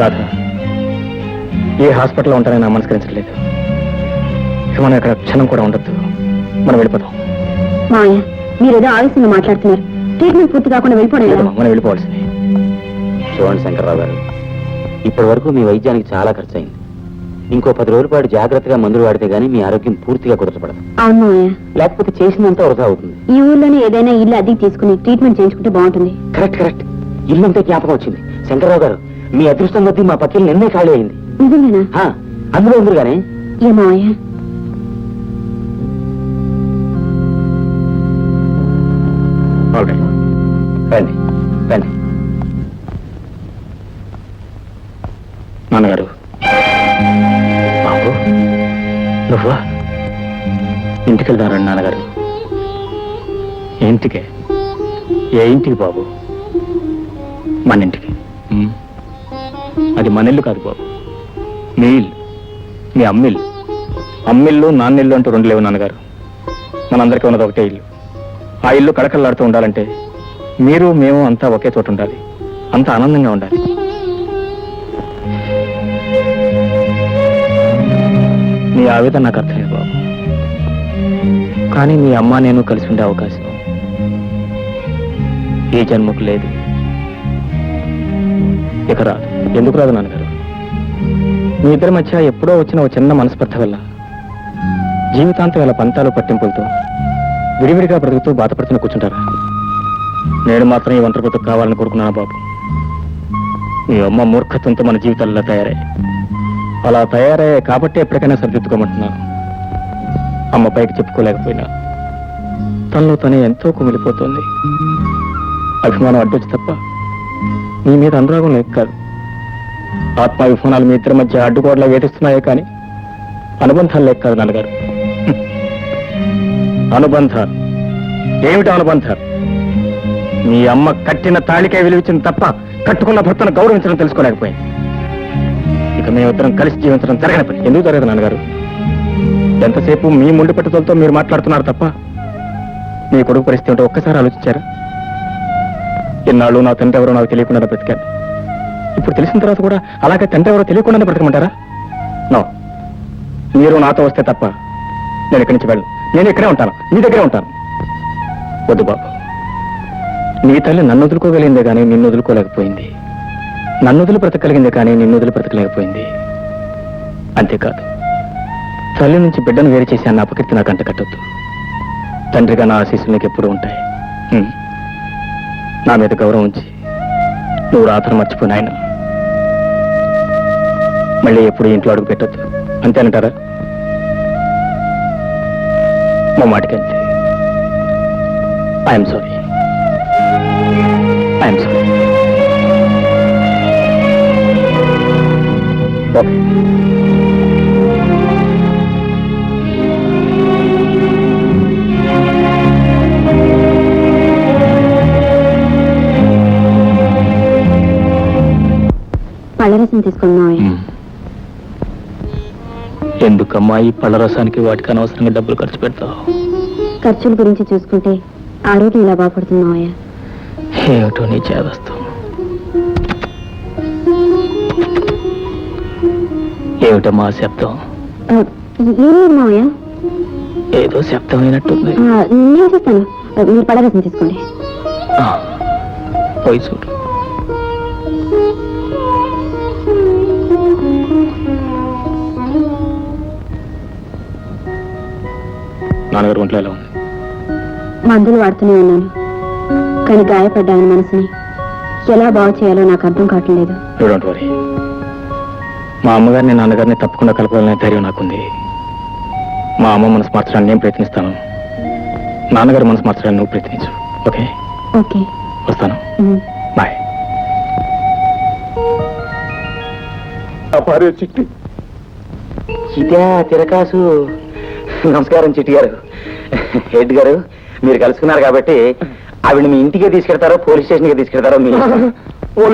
రాధ, ఏ హాస్పిటల్లో ఉంటానని నమస్కరించట్లేదు. మనం ఇక్కడ క్షణం కూడా ఉండొద్దు. మనం వెళ్ళిపోతాం. మావయ్య, మీరేదో ఆవేశంగా మాట్లాడుతున్నారు. ట్రీట్మెంట్ పూర్తి కాకుండా వెళ్ళిపోవడం మనం వెళ్ళిపోవాల్సింది. చూడండి శంకర్రావు గారు, ఇప్పటి వరకు మీ వైద్యానికి చాలా ఖర్చు అయింది. ఇంకో 10 రోజుల పాటు జాగ్రత్తగా మందులు వాడితే గానీ మీ ఆరోగ్యం పూర్తిగా కుదరపడదు. అవును మావయ్య, లేకపోతే చేసినంత వృధా అవుతుంది. ఈ ఊర్లోనే ఏదైనా ఇల్లు అద్దెకి తీసుకుని ట్రీట్మెంట్ చేయించుకుంటే బాగుంటుంది. Correct correct. ఇల్లంతా జ్ఞాపకం వచ్చింది. శంకర్రావు గారు, మీ అదృష్టం కొద్దీ మా పక్కన నిన్నే ఖాళీ అయింది. నిజమేనా? అందులో ఉంది కానీ. ఏ మావయ్య? రండి రండి. నాన్నగారు, బాబు నువ్వా? ఇంటికి వెళ్దారండి నాన్నగారు. ఇంటికే? ఏ ఇంటికి బాబు? మన ఇంటికి. అది మన ఇల్లు కాదు బాబు, మీ ఇల్లు, మీ అమ్మిల్లు. అమ్మిల్లు నాన్నిల్లు అంటూ 2 లేవు నాన్నగారు. మనందరికీ ఉన్నది ఒకటే ఇల్లు. ఆ ఇల్లు కడకల్లాడుతూ ఉండాలంటే మీరు మేము అంతా ఒకే చోట ఉండాలి, అంతా ఆనందంగా ఉండాలి. మీ ఆవేదన నాకు అర్థమైంది బాబు. కానీ మీ అమ్మ నేను కలిసి ఉండే అవకాశం ఈ జన్మకు లేదు, ఇక రాదు. ఎందుకు రాదు నాన్నగారు? మీ ఇద్దరి మధ్య ఎప్పుడో వచ్చిన ఒక చిన్న మనస్పర్ధ వల్ల జీవితాంతం ఇలా పంతాలు పట్టింపులతో విడివిడిగా బ్రతుకుతూ బాధపడుతున్న కూర్చుంటారా? నేను మాత్రం ఈ ఒంటరి బ్రతుకు కావాలని కోరుకున్నాను బాబు. మీ అమ్మ మూర్ఖత్వంతో మన జీవితాల్లో తయారయ్యాయి. అలా తయారయ్యాయి కాబట్టి ఎప్పటికైనా సరిదిద్దుకోమంటున్నాను. అమ్మ పైకి చెప్పుకోలేకపోయినా తనలో తనే ఎంతో కుమిలిపోతుంది. అభిమానం అడ్డొచ్చి తప్ప మీ మీద అనురాగం లేక కాదు. ఆత్మాభిమానాలు మీ ఇద్దరి మధ్య అడ్డుగోడలా వేధిస్తున్నాయే కానీ అనుబంధాలు లేక కాదు నాన్నగారు. అనుబంధాలు ఏమిటి? అనుబంధాలు మీ అమ్మ కట్టిన తాళికే విలువించింది తప్ప కట్టుకున్న భర్తను గౌరవించడం తెలుసుకోలేకపోయింది. ఇక మేమిద్దరం కలిసి జీవించడం జరగని పని. ఎందుకు జరగదు నాన్నగారు? ఎంతసేపు మీ ముండి పట్టుదలతో మీరు మాట్లాడుతున్నారు తప్ప మీ కొడుకు పరిస్థితి ఉంటే ఒక్కసారి ఆలోచించారా? ఎన్నాళ్ళు నా తండ్రి ఎవరో నాకు తెలియకుండా బ్రతికాను. ఇప్పుడు తెలిసిన తర్వాత కూడా అలాగే తండ్రి ఎవరో తెలియకుండానే బ్రతకమంటారా? నో, మీరు నాతో వస్తే తప్ప నేను ఇక్కడి నుంచి వెళ్ళను. నేను ఇక్కడే ఉంటాను, మీ దగ్గరే ఉంటాను. వద్దు బాబు, నీ తల్లి నన్ను వదులుకోగలిగిందే కానీ నిన్ను వదులుకోలేకపోయింది. నన్ను వదిలి బ్రతకగలిగిందే కానీ నిన్ను వదిలి బ్రతకలేకపోయింది. అంతేకాదు, తల్లి నుంచి బిడ్డను వేరు చేసి అన్న అపకీర్తి నాకు అంట కట్టొద్దు. తండ్రిగా నా ఆశీస్సులు నీకు ఎప్పుడూ ఉంటాయి. నా మీద గౌరవం ఉంచి నువ్వు రాత్రి మర్చిపోయిన ఆయన మళ్ళీ ఎప్పుడు ఇంట్లో అడుగు పెట్టొద్దు. అంతేనంటారా? మా మాటకంతే. I'm sorry. I'm sorry. Okay. పళ్ళరసం తీసుకున్నాం. ఎందుకమ్మా ఈ పళ్ళ రసానికి వాటికి అనవసరంగా డబ్బులు ఖర్చు పెడతావు? ఖర్చుల గురించి చూసుకుంటే ఆరోగ్యం ఇలా బాగుపడుతున్నావయ్య. ఏమిటో నీ చేదస్తాం. ఏమిటమ్మా శబ్దం? ఏం మావయ్య? ఏదో శబ్దం అయినట్టుంది. నేను చేస్తాను, మీరు పళ్ళరసం తీసుకోండి. పోయి చూడు. నాన్నగారు ఒంట్లో ఎలా ఉంది? మందులు వాడుతూనే ఉన్నాను, కానీ గాయపడ్డాను. మనసుని ఎలా బాగు చేయాలో నాకు అర్థం కావట్లేదు. Don't worry. మా అమ్మగారిని నాన్నగారిని తప్పకుండా కలపాలనే ధైర్యం నాకుంది. మా అమ్మ మనసు మార్చడానికి నేను ప్రయత్నిస్తాను, నాన్నగారు మనసు మార్చడానికి నువ్వు ప్రయత్నించు. ఓకే? ఓకే, వస్తాను. బాయ్. చిట్టి చిట్టా తిరకాసు. నమస్కారం చిట్టి గారు. హెడ్ గారు, మీరు కలుసుకున్నారు కాబట్టి ఆవిడ మీ ఇంటికే తీసుకెళ్తారో పోలీస్ స్టేషన్కి తీసుకెళ్తారో మీ